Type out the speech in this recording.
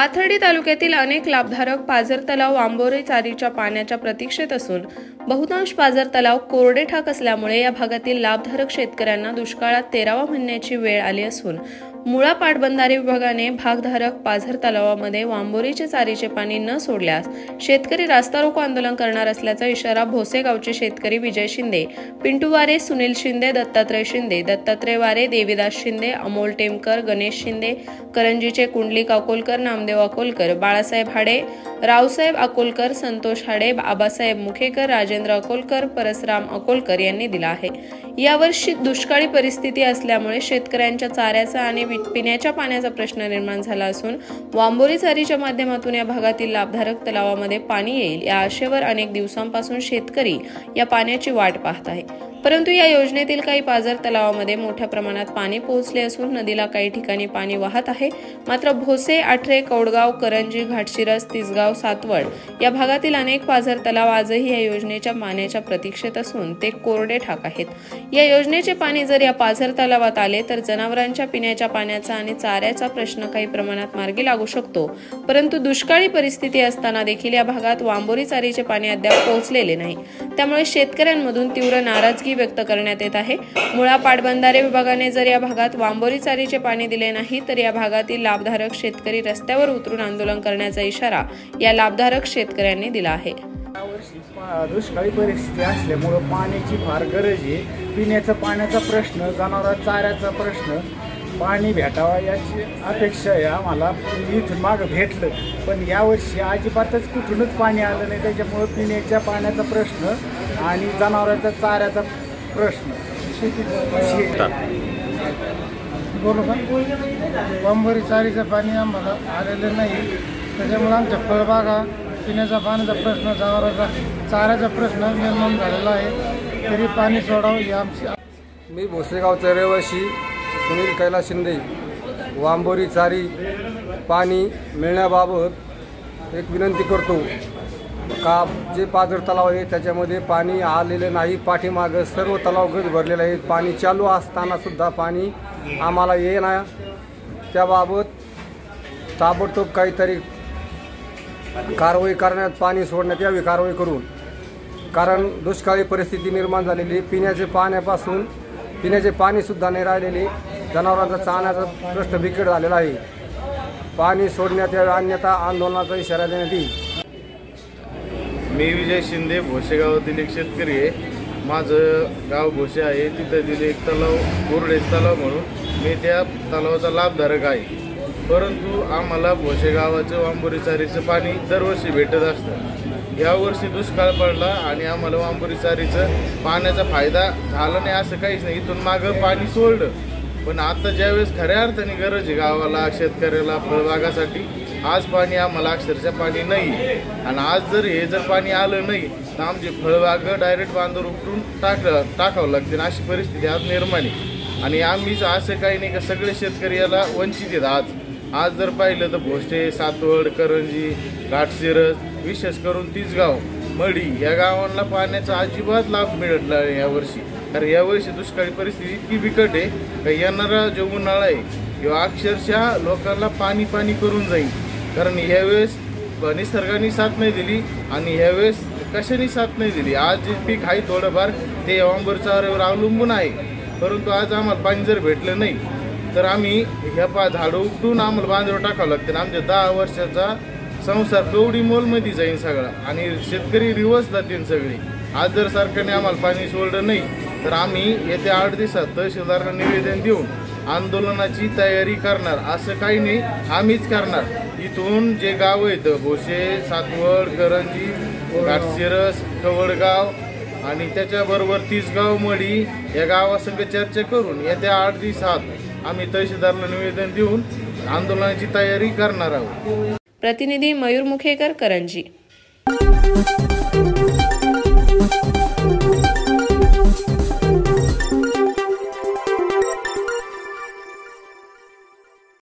पाथर्डी तालुक्यातील अनेक लाभधारक पाझर तलाव वांबोरी चारीच्या पाण्याच्या प्रतीक्षेत असून बहुतांश पाझर तलाव कोरडे ठाक असल्यामुळे या भागातील लाभधारक शेतकऱ्यांना दुष्काळात 13वा महिन्याची वेळ आली असून मुळा पाटबंधारे विभागाने भागधारक पाझर तलावामध्ये वांबोरीचे चारीचे पाणी न सोडल्यास शेतकरी रास्ता रोको आंदोलन करणार असल्याचा इशारा भोसे गावचे शेतकरी विजय शिंदे, पिंटू वारे, सुनील शिंदे, दत्तात्रय वारे, देवीदास शिंदे, अमोल टेमकर, गणेश शिंदे, करंजीचे कुंडलिक अकोलकर, नामदेव अकोलकर, बाळासाहेब हाडे, रावसाहेब अकोलकर, संतोष हाडे, आबासाहेब मुखेकर, राजेंद्र अकोलकर, परसराम अकोलकर यांनी दिला आहे। यावर्षी दुष्काळी परिस्थिती असल्यामुळे शेतकऱ्यांच्या चाऱ्याचा आणि पिण्याच्या पाण्याचा प्रश्न निर्माण झाला असून वांबोरी चारीच्या माध्यमातून या भागातील लाभधारक तलावामध्ये पाणी येईल या आशेवर अनेक दिवसांपासून शेतकरी या पाण्याची वाट पाहत आहे। परंतु या योजनेतील काही पाझर तलावामध्ये मोठ्या प्रमाणात पाणी पोहोचले असून नदीला काही ठिकाणी पाणी वाहत आहे। मात्र भोसे, आठरे, कौडगाव, करंजी, घाटशिरस, तिसगाव, सातवड या भागातील अनेक पाझर तलाव आजही या योजनेच्या पाण्याच्या प्रतीक्षेत असून ते कोरडे ठाक आहेत। या योजनेचे पाणी जर या पाझर तलावात आले तर जनावरांच्या पिण्याच्या पाण्याचा आणि चाऱ्याचा प्रश्न काही प्रमाणात मार्गी लागू शकतो। परंतु दुष्काळी परिस्थिती असताना देखील या भागात वांबोरी चारीचे पाणी अद्याप पोहोचलेले नाही। त्यामुळे शेतकऱ्यांमधून तीव्र नाराजगी व्यक्त करण्यात येत आहे। मुळा पाटबंधारे विभागाने जर या भागात वांबोरी चारीचे पाणी दिले नाही तर या भागातील लाभधारक शेतकरी रस्त्यावर उतरून आंदोलन करण्याचा इशारा या लाभधारक शेतकऱ्यांनी दिला आहे। दुष्काळी परिस्थिती असल्यामुळे पाण्याची फार गरज आहे। पिण्याचा पाण्याचा प्रश्न, जनावरांचा चाऱ्याचा प्रश्न, पाणी भेटावा याची अपेक्षा आहे आम्हाला। इथून मागं भेटलं पण यावर्षी अजिबातच कुठूनच पाणी आलं नाही, त्याच्यामुळे पिण्याच्या पाण्याचा प्रश्न आणि जनावरांचा चाऱ्याचा प्रश्न वांबोरी चारीचं पाणी आम्हाला आलेलं नाही, त्याच्यामुळे आमच्या फळबागा, पिण्याचा पाण्याचा प्रश्न, जनावरांचा चाऱ्याचा प्रश्न निर्माण झालेला आहे। तरी पाणी सोडावं ही आमची। मी भोसेगावचा रहिवासी सुनील कैलास शिंदे, वांबोरी चारी पाणी मिळण्याबाबत एक विनंती करतो का जे पाझर तलाव आहे त्याच्यामध्ये पाणी आलेलं नाही। पाठीमागं सर्व तलाव गज भरलेले आहेत, पाणी चालू असताना सुद्धा पाणी आम्हाला येईना। त्याबाबत ताबडतोब काहीतरी कारवाई करण्यात, पाणी सोडण्यात यावी कारवाई करून, कारण दुष्काळी परिस्थिती निर्माण झालेली, पिण्याचे पाणीसुद्धा नाही राहिलेले, जनावरांचा चाण्याचा प्रश्न बिकट झालेला आहे। पाणी सोडण्यात यावे अन्यथा आंदोलनाचा इशारा देण्यात येईल। मी विजय शिंदे, भोसेगावातील एक शेतकरी आहे। माझं गाव भोसे आहे, तिथं दिले एक तलाव, कोरडे तलाव म्हणून मी त्या तलावाचा लाभधारक आहे। परंतु आम्हाला भोसे गावाचं वांबोरी चारीचं पाणी दरवर्षी भेटत असतं। यावर्षी दुष्काळ पडला आणि आम्हाला वांबोरी चारीचं पाण्याचा फायदा झाला नाही असं काहीच नाही। इथून मागं पाणी सोडलं पण आता ज्यावेळेस खऱ्या अर्थाने गरज आहे गावाला, शेतकऱ्याला, फळबागासाठी, आज पाणी आम्हाला अक्षरशः पाणी नाही। आणि आज जर पाणी आलं नाही तर आमची फळबाग डायरेक्ट बांधावर उपटून टाकावं लागतील अशी परिस्थिती आज निर्माण आहे। आणि आम्हीच असं काही नाही का सगळे शेतकरी याला वंचित आहेत। आज जर पाहिलं तर भोसे, सातवड, करंजी, घाटशिरस, विशेष करून तिसगाव, मडी या गावांना पाण्याचा अजिबात लाभ मिळत नाही यावर्षी। कारण यावर्षी दुष्काळी परिस्थिती इतकी बिकट आहे का येणारा जो उन्हाळा आहे किंवा अक्षरशः लोकांना पाणी करून जाईल। कारण ह्यावेळेस निसर्गाने साथ नाही दिली आणि ह्यावेळेस कशाने साथ नाही दिली। आज जे पीक आहे थोडंफार ते वांबोरी चाऱ्यावर अवलंबून आहे, परंतु आज आम्हाला पाणी जर भेटलं नाही तर आम्ही ह्या झाडं उपटून आम्हाला बांधावर टाकावं लागतं। आमच्या 10 वर्षाचा संसार कवडी मोलमध्ये जाईल सगळा आणि शेतकरी रिवर्स जातील सगळे। आज जर सरकारने आम्हाला पाणी सोडलं नाही तर आम्ही येत्या 8 दिवसात तहसीलदारांना निवेदन देऊन आंदोलनाची तयारी करणार। असं काही नाही, आम्हीच करणार। इथून जे गाव आहेत भोसे, सातवड, करंजी, घाटशिरस, कवडगाव आणि त्याच्याबरोबर तिसगाव, मडी या गावासंग चर्चा करून येत्या 8 दिवसात आम्ही तहसीलदारांना निवेदन देऊन आंदोलनाची तयारी करणार आहोत। प्रतिनिधी मयूर मुखेकर, करंजी।